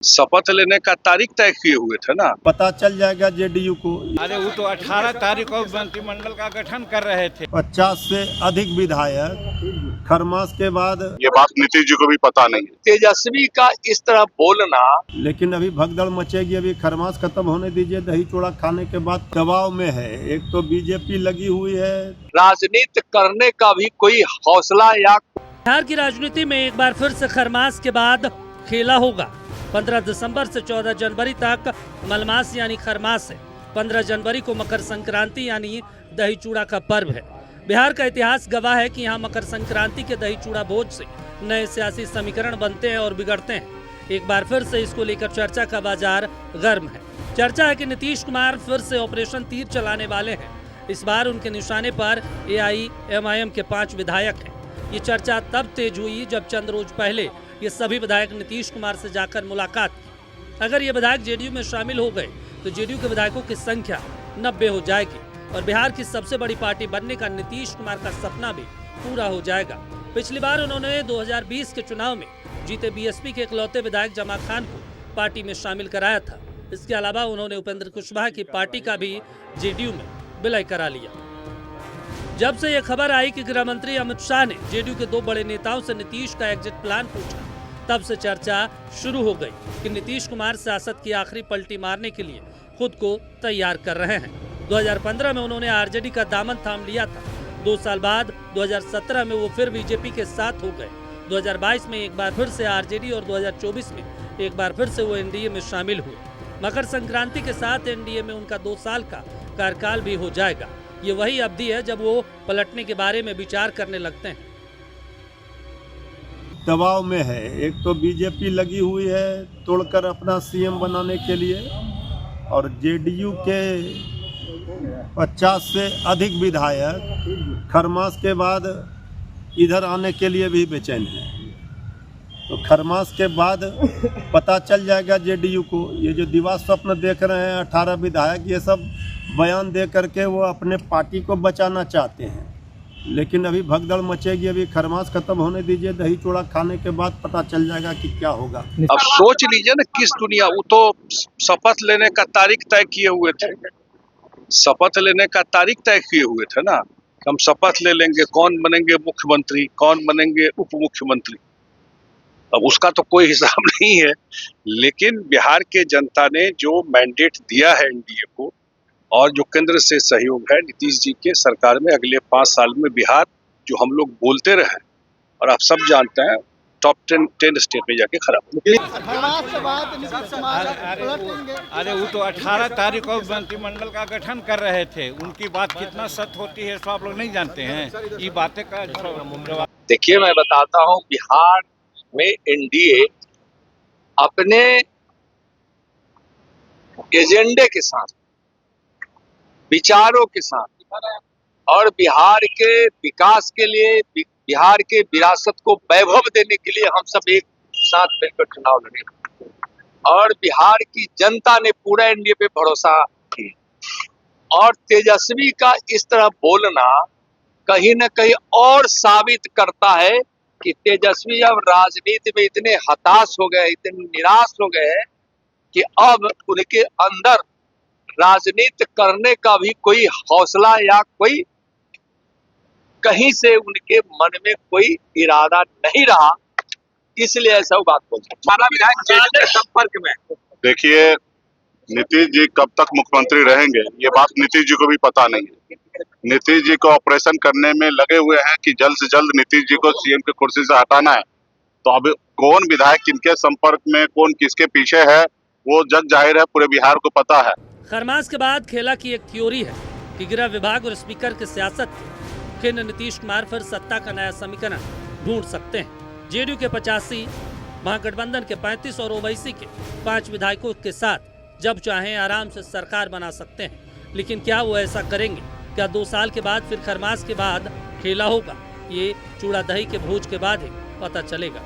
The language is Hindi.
शपथ लेने का तारीख तय किए हुए थे ना। पता चल जाएगा जेडीयू को। अरे वो तो 18 तारीख को मंत्रिमंडल का गठन कर रहे थे। 50 से अधिक विधायक खरमास के बाद। ये बात नीतीश जी को भी पता नहीं है। तेजस्वी का इस तरह बोलना, लेकिन अभी भगदड़ मचेगी। अभी खरमास खत्म होने दीजिए, दही चूड़ा खाने के बाद दबाव में है। एक तो बीजेपी लगी हुई है, राजनीति करने का भी कोई हौसला या बिहार की राजनीति में एक बार फिर से खरमास के बाद खेला होगा। 15 दिसंबर से 14 जनवरी तक मलमास यानी खरमास है। 15 जनवरी को मकर संक्रांति यानी दही चूड़ा का पर्व है। बिहार का इतिहास गवाह है कि यहाँ मकर संक्रांति के दही चूड़ा भोज से नए सियासी समीकरण बनते हैं और बिगड़ते हैं। एक बार फिर से इसको लेकर चर्चा का बाजार गर्म है। चर्चा है कि नीतीश कुमार फिर से ऑपरेशन तीर चलाने वाले हैं। इस बार उनके निशाने पर AIMIM के 5 विधायक हैं। ये चर्चा तब तेज हुई जब चंद रोज पहले ये सभी विधायक नीतीश कुमार से जाकर मुलाकात की। अगर ये विधायक जेडीयू में शामिल हो गए तो जेडीयू के विधायकों की संख्या 90 हो जाएगी और बिहार की सबसे बड़ी पार्टी बनने का नीतीश कुमार का सपना भी पूरा हो जाएगा। पिछली बार उन्होंने 2020 के चुनाव में जीते बीएसपी के इकलौते विधायक जमा खान को पार्टी में शामिल कराया था। इसके अलावा उन्होंने उपेंद्र कुशवाहा की पार्टी का भी जेडीयू में विलय करा लिया। जब से ये खबर आई कि गृह मंत्री अमित शाह ने जेडीयू के 2 बड़े नेताओं से नीतीश का एग्जिट प्लान पूछा, तब से चर्चा शुरू हो गई कि नीतीश कुमार सियासत की आखिरी पलटी मारने के लिए खुद को तैयार कर रहे हैं। 2015 में उन्होंने आरजेडी का दामन थाम लिया था। 2 साल बाद 2017 में वो फिर बीजेपी के साथ हो गए। 2022 में एक बार फिर से आरजेडी और 2024 में एक बार फिर से वो एनडीए में शामिल हुए। मकर संक्रांति के साथ एनडीए में उनका 2 साल का कार्यकाल भी हो जाएगा। ये वही अवधि है जब वो पलटने के बारे में विचार करने लगते हैं। दबाव में है। एक तो बीजेपी लगी हुई है तोड़कर अपना सीएम बनाने के लिए, और जेडीयू के 50 से अधिक विधायक खरमास के बाद इधर आने के लिए भी बेचैन हैं। तो खरमास के बाद पता चल जाएगा जेडीयू को। ये जो दिवा स्वप्न देख रहे हैं 18 विधायक, ये सब बयान दे करके वो अपने पार्टी को बचाना चाहते हैं। लेकिन अभी भगदड़ मचेगी। अभी खरमास खत्म होने दीजिए, दही चूड़ा खाने के बाद पता चल जाएगा कि क्या होगा। अब सोच लीजिए ना, किस दुनिया, वो तो शपथ लेने का तारीख तय किए हुए थे। शपथ लेने का तारीख तय किए हुए थे ना। हम शपथ ले लेंगे, कौन बनेंगे मुख्यमंत्री, कौन बनेंगे उप मुख्यमंत्री। अब उसका तो कोई हिसाब नहीं है। लेकिन बिहार के जनता ने जो मैंडेट दिया है एनडीए को, और जो केंद्र से सहयोग है नीतीश जी के सरकार में, अगले 5 साल में बिहार, जो हम लोग बोलते रहे और आप सब जानते हैं, टॉप 10 स्टेट में जाके खड़ा अरे वो तो 18 तारीख को मंत्रिमंडल का गठन कर रहे थे। उनकी बात कितना सत्य होती है तो आप लोग नहीं जानते हैं। ये बातें का देखिए, मैं बताता हूँ, बिहार में एनडीए अपने एजेंडे के साथ, विचारों के साथ और बिहार के विकास के लिए, बिहार के विरासत को वैभव देने के लिए हम सब एक साथ मिलकर चुनाव लड़े और बिहार की जनता ने पूरा एनडीए पे भरोसा किया। और तेजस्वी का इस तरह बोलना कहीं न कहीं और साबित करता है कि तेजस्वी अब राजनीति में इतने हताश हो गए, इतने निराश हो गए हैं कि अब उनके अंदर राजनीति करने का भी कोई हौसला या कोई कहीं से उनके मन में कोई इरादा नहीं रहा, इसलिए ऐसा बात बोलते हैं। संपर्क में देखिए, नीतीश जी कब तक मुख्यमंत्री रहेंगे ये बात नीतीश जी को भी पता नहीं है। नीतीश जी को ऑपरेशन करने में लगे हुए हैं कि जल्द से जल्द नीतीश जी को सीएम की कुर्सी से हटाना है। तो अब कौन विधायक किनके संपर्क में, कौन किसके पीछे है, वो जग जाहिर है, पूरे बिहार को पता है। खरमास के बाद खेला की एक थ्योरी है कि गृह विभाग और स्पीकर की सियासत के नीतीश कुमार फिर सत्ता का नया समीकरण ढूंढ सकते हैं। जेडीयू के 85, महागठबंधन के 35 और ओवैसी के 5 विधायकों के साथ जब चाहें आराम से सरकार बना सकते हैं। लेकिन क्या वो ऐसा करेंगे? क्या 2 साल के बाद फिर खरमास के बाद खेला होगा? ये चूड़ा दही के भोज के बाद ही पता चलेगा।